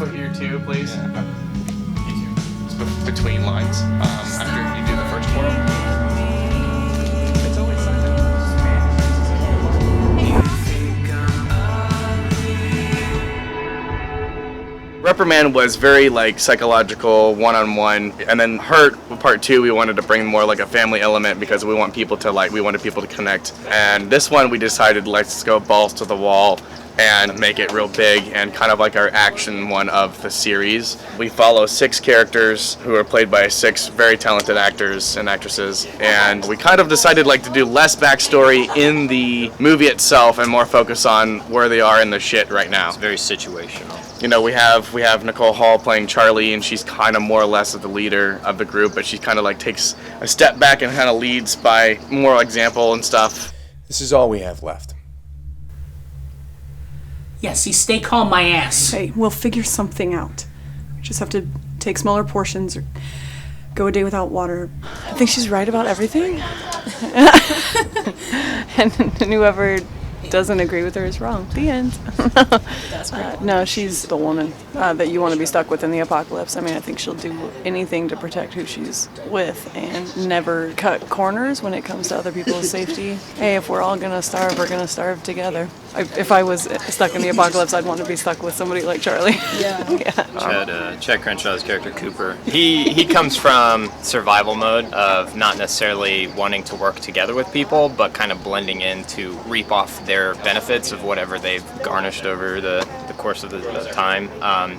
foot here too, please. It's between lines after you do the first twirl. It's always Reprimand was very like psychological, one-on-one, and then Hurt part 2 we wanted to bring more like a family element because we wanted people to connect. And this one we decided let's go balls to the wall and make it real big and kind of like our action one of the series. We follow 6 characters who are played by 6 very talented actors and actresses, and we kind of decided like to do less backstory in the movie itself and more focus on where they are in the shit right now. It's very situational. You know, we have Nicole Hall playing Charlie, and she's kind of more or less the leader of the group, but she kind of like takes a step back and kind of leads by more example and stuff. This is all we have left. Yeah, see, stay calm my ass. Hey, we'll figure something out. We just have to take smaller portions or go a day without water. I think she's right about everything. And whoever doesn't agree with her is wrong. The end. No, she's the woman that you want to be stuck with in the apocalypse. I mean, I think she'll do anything to protect who she's with and never cut corners when it comes to other people's safety. Hey, if we're all going to starve, we're going to starve together. If I was stuck in the apocalypse, I'd want to be stuck with somebody like Charlie. Yeah. Chad Crenshaw's character, Cooper, he comes from survival mode of not necessarily wanting to work together with people, but kind of blending in to reap off their benefits of whatever they've garnished over the course of the time.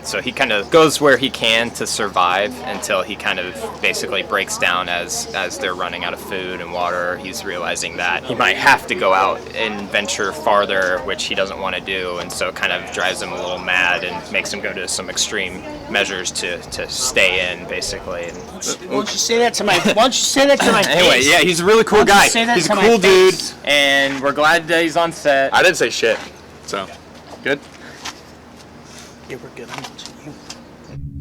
So he kind of goes where he can to survive until he kind of basically breaks down as they're running out of food and water. He's realizing that he might have to go out and venture farther, which he doesn't want to do, and so it kind of drives him a little mad and makes him go to some extreme measures to stay in, basically. And Why don't you say that to my face? anyway, yeah, he's a really cool guy. say that He's a to my cool dude, face? and we're glad that he's on set. I didn't say shit, so good. Yeah, we're good. I'm watching you.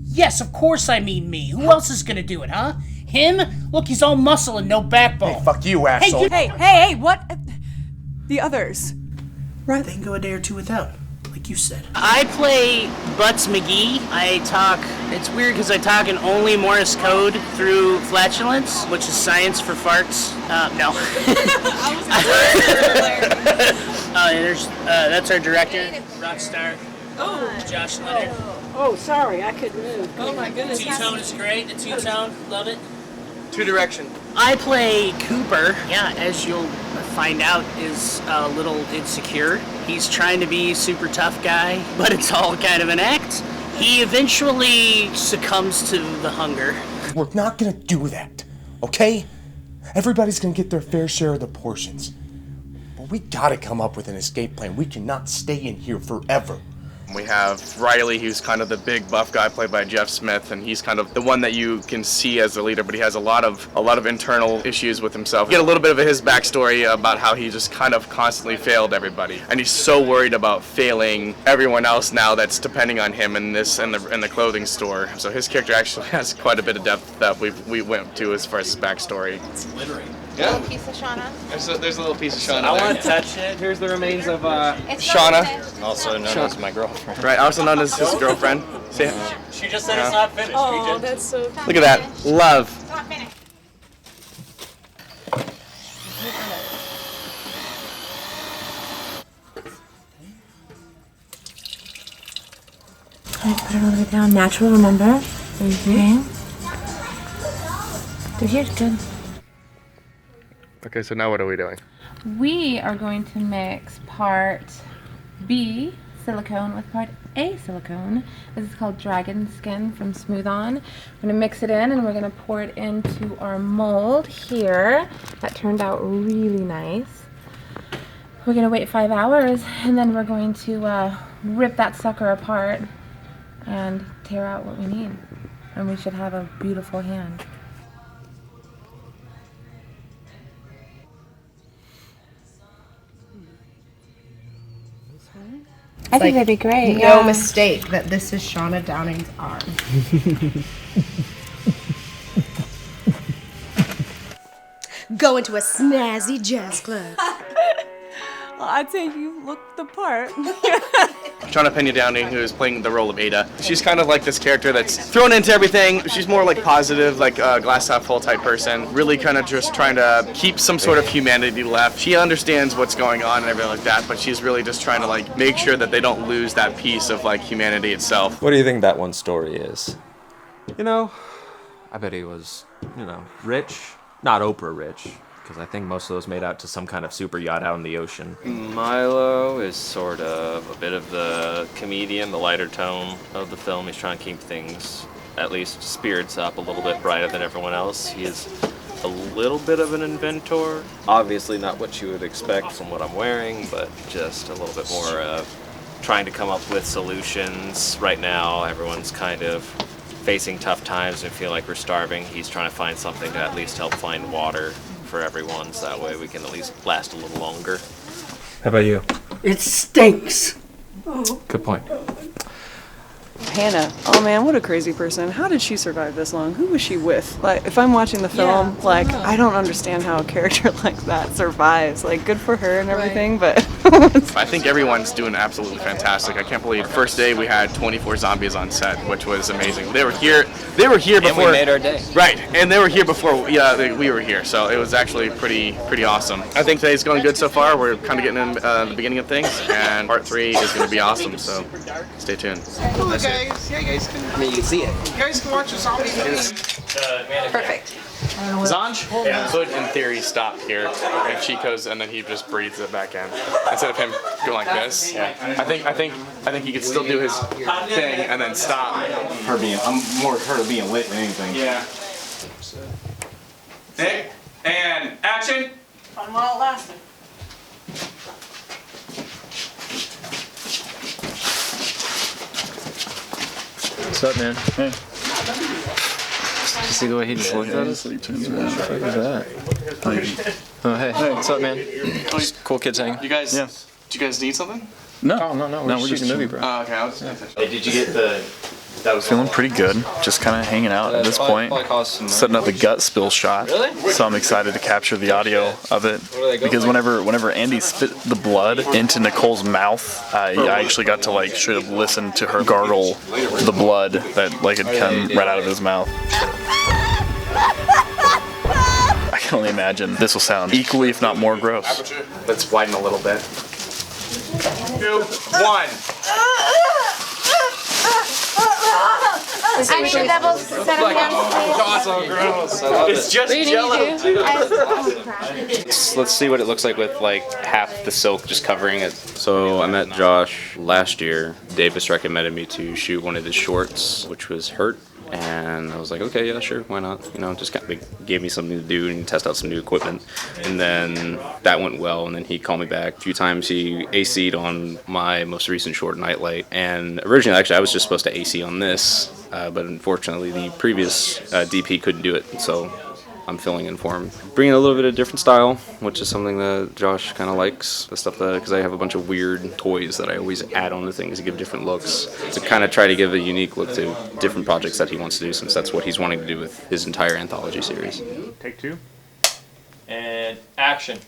Yes, of course I mean me. Who else is gonna do it, huh? Him? Look, he's all muscle and no backbone. Hey, fuck you, asshole. Hey, what? The others. Right. They can go a day or two without, like you said. I play Butts McGee. I talk, it's weird because I talk in only Morse code through flatulence, which is science for farts. No. That's our director, Rockstar. Oh. Josh Leonard. Oh, sorry, I couldn't move. Oh my goodness. Two-tone is great. The two-tone, love it. 2 Direction. I play Cooper. Yeah, as you'll find out, is a little insecure. He's trying to be a super tough guy, but it's all kind of an act. He eventually succumbs to the hunger. We're not gonna do that, okay? Everybody's gonna get their fair share of the portions. But we gotta come up with an escape plan. We cannot stay in here forever. We have Riley, who's kind of the big buff guy played by Jeff Smith, and he's kind of the one that you can see as the leader, but he has a lot of internal issues with himself. You get a little bit of his backstory about how he just kind of constantly failed everybody, and he's so worried about failing everyone else now that's depending on him in the clothing store. So his character actually has quite a bit of depth that we went to as far as his backstory. It's glittering. Yeah. A little piece of Shauna. There's a little piece of Shauna. I there. want to touch it. Here's the remains of It's Shauna. not finished. also known as my girlfriend. Right, also known as his girlfriend. See, She just said it's not finished. Oh, that's so. look at that. Love. It's not finished. Alright, put it all the way down. Natural, remember? Okay. Through here, good. Okay, so now what are we doing? We are going to mix part B silicone with part A silicone. This is called Dragon Skin from Smooth On. We're going to mix it in and we're going to pour it into our mold here. That turned out really nice. We're going to wait 5 hours and then we're going to rip that sucker apart and tear out what we need. And we should have a beautiful hand. I think that'd be great. No mistake that this is Shauna Downing's arm. Go into a snazzy jazz club. I'd say you look the part. Shauna Pena-Downing, who is playing the role of Ada. She's kind of like this character that's thrown into everything. She's more like positive, like a glass half full type person. Really kind of just trying to keep some sort of humanity left. She understands what's going on and everything like that, but she's really just trying to like make sure that they don't lose that piece of like humanity itself. What do you think that one story is? You know, I bet he was, rich. Not Oprah rich, because I think most of those made out to some kind of super yacht out in the ocean. Milo is sort of a bit of the comedian, the lighter tone of the film. He's trying to keep things, at least spirits up, a little bit brighter than everyone else. He is a little bit of an inventor. Obviously not what you would expect from what I'm wearing, but just a little bit more trying to come up with solutions. Right now, everyone's kind of facing tough times and feel like we're starving. He's trying to find something to at least help find water for everyone, so that way we can at least last a little longer. How about you? It stinks. Good point. Hannah, oh man, what a crazy person. How did she survive this long? Who was she with? Like, if I'm watching the film, I don't understand how a character like that survives. Like, good for her and everything, but... I think everyone's doing absolutely fantastic. I can't believe first day we had 24 zombies on set, which was amazing. They were here before. And we made our day. Right, and they were here before we were here, so it was actually pretty awesome. I think today's going good so far. We're kind of getting in the beginning of things, and part 3 is going to be awesome, so stay tuned. Yeah, you guys can. I mean, you can see it. You guys can watch the zombie movies. Perfect. Zanj could, in theory, stop here, and Chico's, and then he just breathes it back in instead of him going like this. Yeah. I think he could still do his thing and then stop. I'm more her being lit than anything. Yeah. Nick, and action. Fun while it lasted. What's up, man? Hey. Did you see the way he just looked at us? What was that? Oh, hey. What's up, man? Just cool kids hanging. You guys, do you guys need something? No. We're just shooting a movie, bro. Oh, okay. I was Hey, did you get the... That was Feeling pretty good. Just kind of hanging out at this point. Setting up the gut spill shot. Really? So I'm excited to capture the audio of it. Because whenever Andy spit the blood into Nicole's mouth, I actually got to like should have listened to her gargle the blood that like had come right out of his mouth. I can only imagine this will sound equally, if not more, gross. Let's widen a little bit. 2, 1. I need a double set of hands, So gross. It's just jello. Let's see what it looks like with like half the silk just covering it. So I met Josh last year. Davis recommended me to shoot one of his shorts, which was Hurt. And I was like, okay, yeah, sure, why not? Just kind of gave me something to do and test out some new equipment. And then that went well, and then he called me back a few times. He AC'd on my most recent short, Nightlight. And originally, actually, I was just supposed to AC on this, but unfortunately, the previous DP couldn't do it, so I'm filling in for him. Bringing a little bit of different style, which is something that Josh kind of likes. The stuff that, because I have a bunch of weird toys that I always add on to things to give different looks. To kind of try to give a unique look to different projects that he wants to do, since that's what he's wanting to do with his entire Anthology series. Take 2. And action.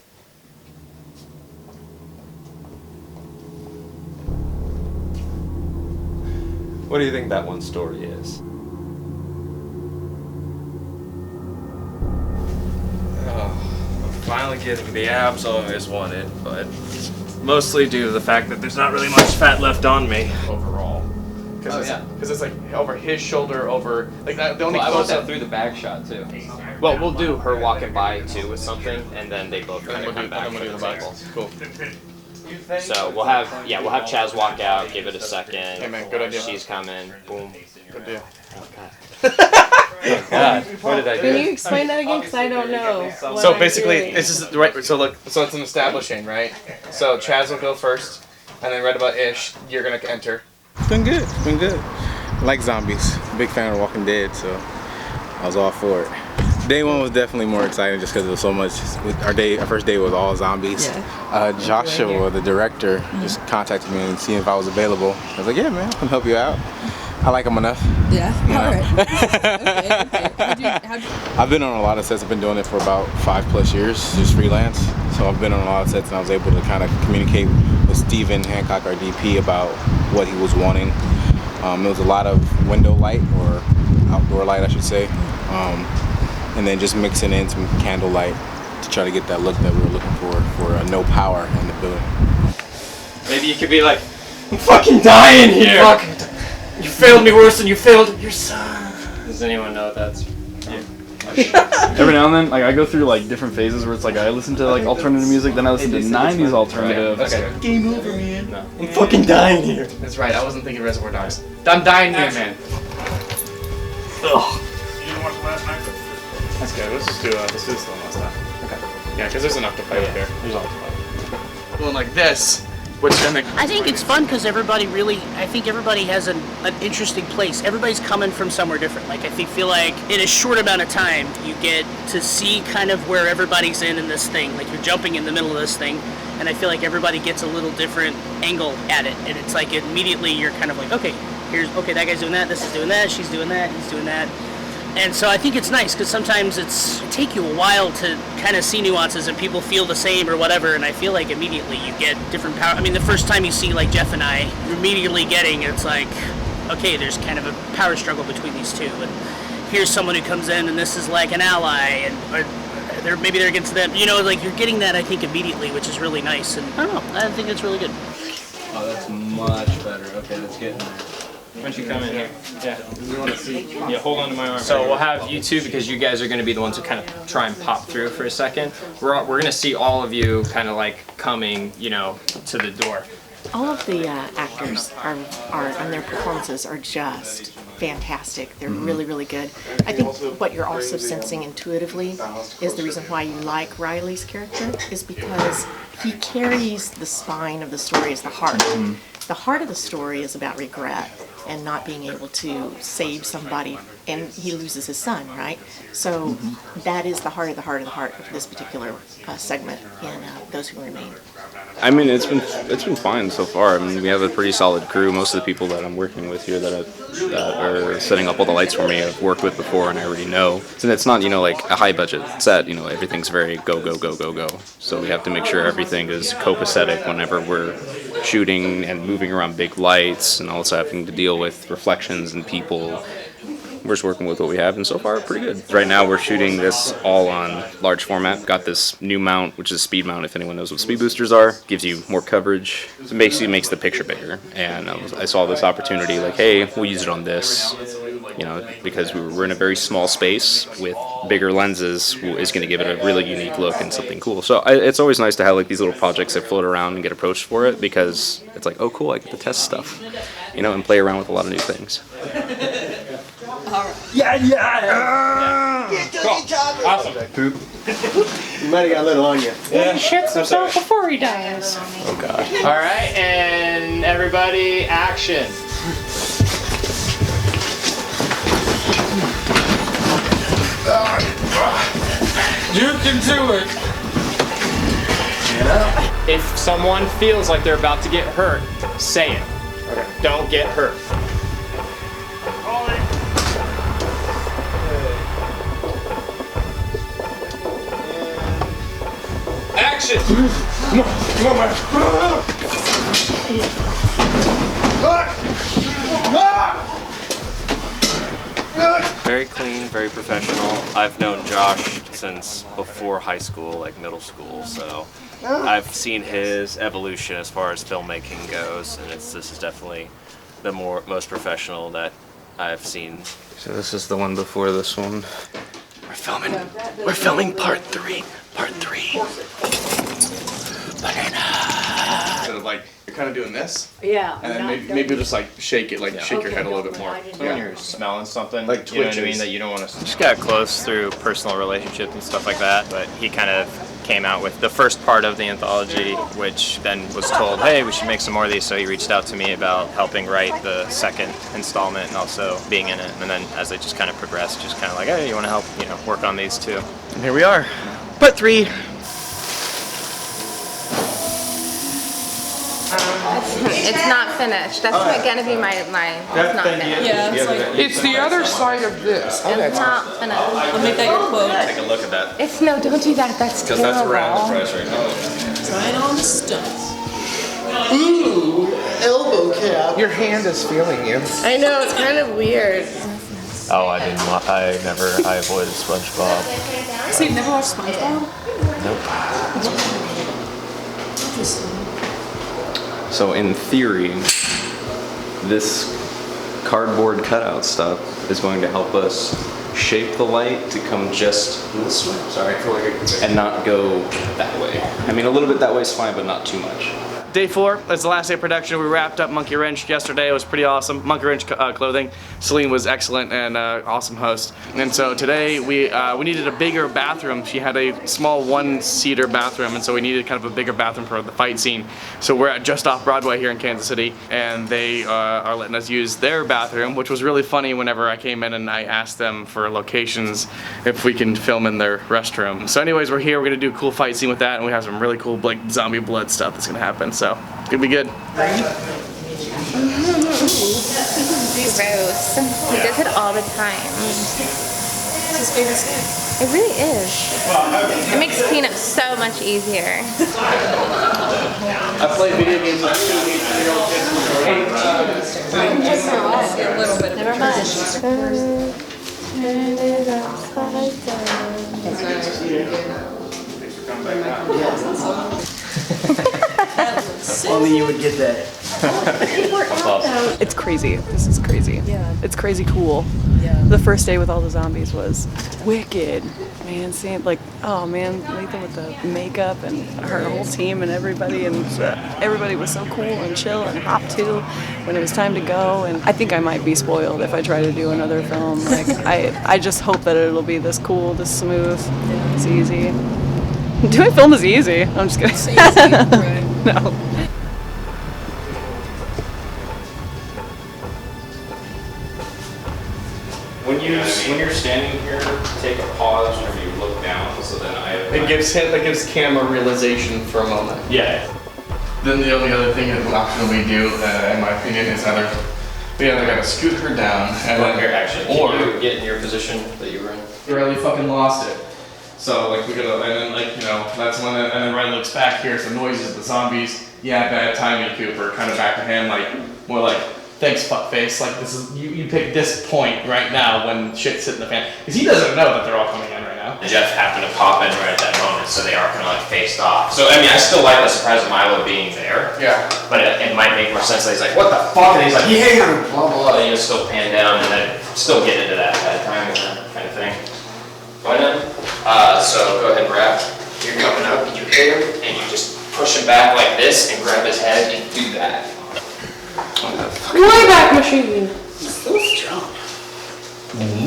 What do you think that one story is? I'm finally getting the abs I always wanted, but mostly due to the fact that there's not really much fat left on me overall. Because it's like over his shoulder, over like that. The only I want close up. that through the bag shot too. Well, we'll do her walking by too with something, and then they both kind of come back for the table. Cool. So we'll have Chaz walk out, give it a second. Hey man, good idea. She's coming. Boom. Good deal. Oh God, what did I Can do? you explain that again? Because I don't know. So basically, it's just right. So look, so it's an establishing, right? So Chaz will go first, and then right about ish, you're gonna enter. It's been good. It's been good. I like zombies. Big fan of Walking Dead, so I was all for it. Day 1 was definitely more exciting just because there was so much. Our first day was all zombies. Yeah. Joshua, the director, just contacted me and seeing if I was available. I was like, yeah, man, I can help you out. I like him enough. Yeah. All right. Okay. How'd you... I've been on a lot of sets. I've been doing it for about 5+ years, just freelance. So I've been on a lot of sets, and I was able to kind of communicate with Steven Hancock, our DP, about what he was wanting. It was a lot of window light, or outdoor light, I should say, and then just mixing in some candle light to try to get that look that we were looking for no power in the building. Maybe you could be like, I'm fucking dying here! Fuck. You failed me worse than you failed your son. Does anyone know what that's? Yeah. Every now and then, like I go through like different phases where it's like I listen to like alternative music, then I listen to 90s alternative. Right. Okay. Game over, man. No. I'm fucking dying here. That's right. I wasn't thinking Reservoir Dogs. I'm dying here, man. Ugh. You didn't watch it last night? That's good. Let's do this one last time. Okay. Yeah, because there's enough to fight here. There's enough to fight. Going like this. Which then I think it's fun because everybody has an interesting place. Everybody's coming from somewhere different. Like I feel like in a short amount of time you get to see kind of where everybody's in this thing. Like you're jumping in the middle of this thing, and I feel like everybody gets a little different angle at it. And it's like immediately you're kind of like, okay, that guy's doing that, this is doing that, she's doing that, he's doing that. And so I think it's nice because sometimes it take you a while to kind of see nuances and people feel the same or whatever, and I feel like immediately you get different power. I mean, the first time you see like Jeff and I, you're immediately getting, it's like, okay, there's kind of a power struggle between these two, and here's someone who comes in and this is like an ally, and maybe they're against them, like you're getting that I think immediately, which is really nice, and I don't know, I think it's really good. Oh, that's much better. Okay, let's get in there. Why don't you come in here? Yeah, we want to see. Yeah, hold on to my arm. So we'll have you two because you guys are going to be the ones who kind of try and pop through for a second. We're going to see all of you kind of like coming, to the door. All of the actors are and their performances are just fantastic. They're really, really good. I think what you're also sensing intuitively is the reason why you like Riley's character is because he carries the spine of the story as the heart. The heart of the story is about regret and not being able to save somebody, and he loses his son, right? So that is the heart of the heart of the heart of this particular segment in Those Who Remain. I mean, it's been fine so far. I mean, we have a pretty solid crew. Most of the people that I'm working with here that are setting up all the lights for me I've worked with before and I already know. So it's not, like a high budget set, everything's very go, go, go, go, go. So we have to make sure everything is copacetic whenever we're shooting and moving around big lights and also having to deal with reflections and people. We're just working with what we have, and so far, pretty good. Right now, we're shooting this all on large format. Got this new mount, which is a speed mount, if anyone knows what speed boosters are. Gives you more coverage. So basically makes the picture bigger. And I saw this opportunity, like, hey, we'll use it on this. Because we're in a very small space with bigger lenses is going to give it a really unique look and something cool. So it's always nice to have like these little projects that float around and get approached for it because it's like, oh, cool, I get to test stuff, and play around with a lot of new things. Yeah. Cool. Awesome. Poop. You might have got a little on you. Yeah. He shits himself before he dies. Oh, God. All right, and everybody, action. You can do it. If someone feels like they're about to get hurt, say it. Okay. Don't get hurt. Action! Come on, man. Very clean, very professional. I've known Josh since before high school, like middle school, so I've seen his evolution as far as filmmaking goes, and this is definitely the most professional that I've seen. So this is the one before this one. We're filming part 3. Part 3. Banana. Instead of like you're kind of doing this. Yeah. And then maybe you'll just like shake it, shake your head a little bit more. When you're smelling something, like you know what I mean, that you don't want to. Just got close through personal relationships and stuff like that, but he kind of came out with the first part of the anthology, which then was told, hey, we should make some more of these, so he reached out to me about helping write the second installment and also being in it, and then as it just kind of progressed, just kind of like, hey, you want to help, work on these too. And here we are, part 3. It's not finished. That's gonna be my. It's not finished. Yeah, it's like It's the other side of this. Oh, It's not finished. I'll make that your quote. Take a look at that. It's no, don't do that. That's Because terrible. that's around the price right now. Trying on the stuff. Ooh, elbow cap. Your hand is feeling you. I know, it's kind of weird. Oh, I avoided SpongeBob. So you've never watched SpongeBob? So in theory, this cardboard cutout stuff is going to help us shape the light to come just this way. Sorry, and not go that way. I mean, a little bit that way is fine, but not too much. Day 4, that's the last day of production. We wrapped up Monkey Wrench yesterday. It was pretty awesome. Monkey Wrench clothing. Celine was excellent and awesome host. And so today we needed a bigger bathroom. She had a small one-seater bathroom, and so we needed kind of a bigger bathroom for the fight scene. So we're at just off Broadway here in Kansas City, and they are letting us use their bathroom, which was really funny whenever I came in and I asked them for locations if we can film in their restroom. So anyways, we're here. We're gonna do a cool fight scene with that, and we have some really cool like zombie blood stuff that's gonna happen. So it's gonna be good. Gross. He does it all the time. It's his favorite snack. It really is. It makes cleanup so much easier. I play video games with 2 8-year-old kids. A little bit of Never mind. Only you would get that. It's crazy. This is crazy. Yeah. It's crazy cool. Yeah. The first day with all the zombies was wicked. Man, seeing like, oh man, LEATHA with the makeup and her whole team and everybody was so cool and chill and hot too when it was time to go. And I think I might be spoiled if I try to do another film. Like I just hope that it'll be this cool, this smooth, this easy. Doing film is easy. I'm just kidding. It's easy, right? No. When you're standing here, take a pause whenever you look down, so then It gives camera realization for a moment. Yeah. Then the only other thing that option we do, in my opinion, is we either gotta scoot her down and Well, then here, actually, or can you get in your position that you were in? you really fucking lost it. So like we gotta, and then like that's when, and then Ryan looks back here, so noises, the zombies. Yeah, bad timing, Cooper. Kind of back to him, like more like, thanks, fuckface. Like this is you pick this point right now when shit's hitting the fan, because he doesn't know that they're all coming in right now. Jeff happened to pop in right at that moment, so they are kind of like faced off. So I mean, I still like the surprise of Milo being there. Yeah. But it might make more sense that he's like, what the fuck? And he's like, yeah, blah blah. And you just still pan down and then still get into that time kind of thing. Go ahead. So go ahead and grab. You're coming up, and you hit him, and you just push him back like this, and grab his head and do that. Way back machine. So strong.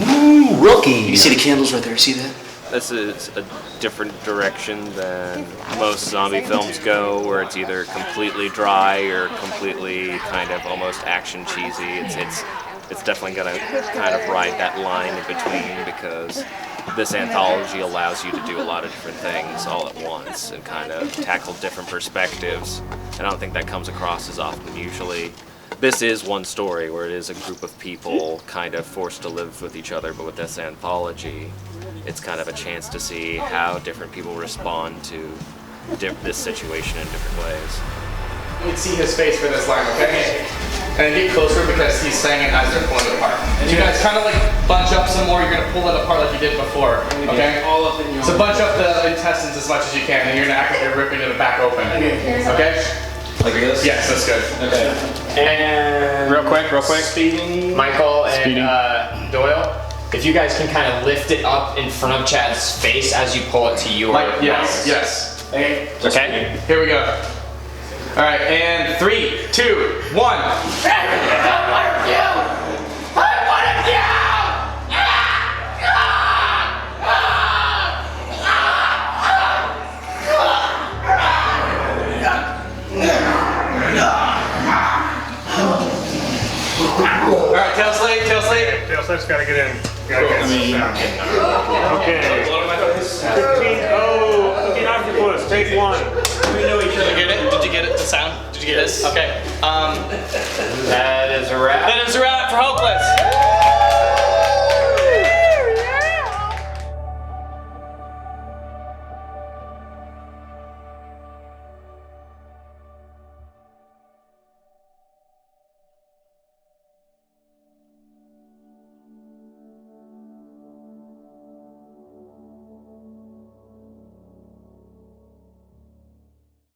Ooh, rookie. You see the candles right there? See that? This is a different direction than most zombie films go, where it's either completely dry or completely kind of almost action cheesy. It's definitely gonna kind of ride that line in between, because this anthology allows you to do a lot of different things all at once and kind of tackle different perspectives. And I don't think that comes across as often usually. This is one story where it is a group of people kind of forced to live with each other, but with this anthology, it's kind of a chance to see how different people respond to this situation in different ways. You can see his face for this line, okay? And get closer because he's saying it as they're pulling it apart. And you guys kind of like bunch up some more. You're gonna pull it apart like you did before, okay? All up in your So bunch up the intestines as much as you can, and you're gonna act like you're ripping it back open. Okay? Like this? Yes, that's good. Okay. And real quick, Michael and Doyle, if you guys can kind of lift it up in front of Chad's face as you pull it to you. Like, yes. Okay. Here we go. All right, and 3, 2, 1. All right, tail slate. Tail slate's gotta get in. Okay. 15 octopus, take one. We know each other. Did you get it? sound? Did you hear this? Okay. That is a wrap. That is a wrap for Hopeless.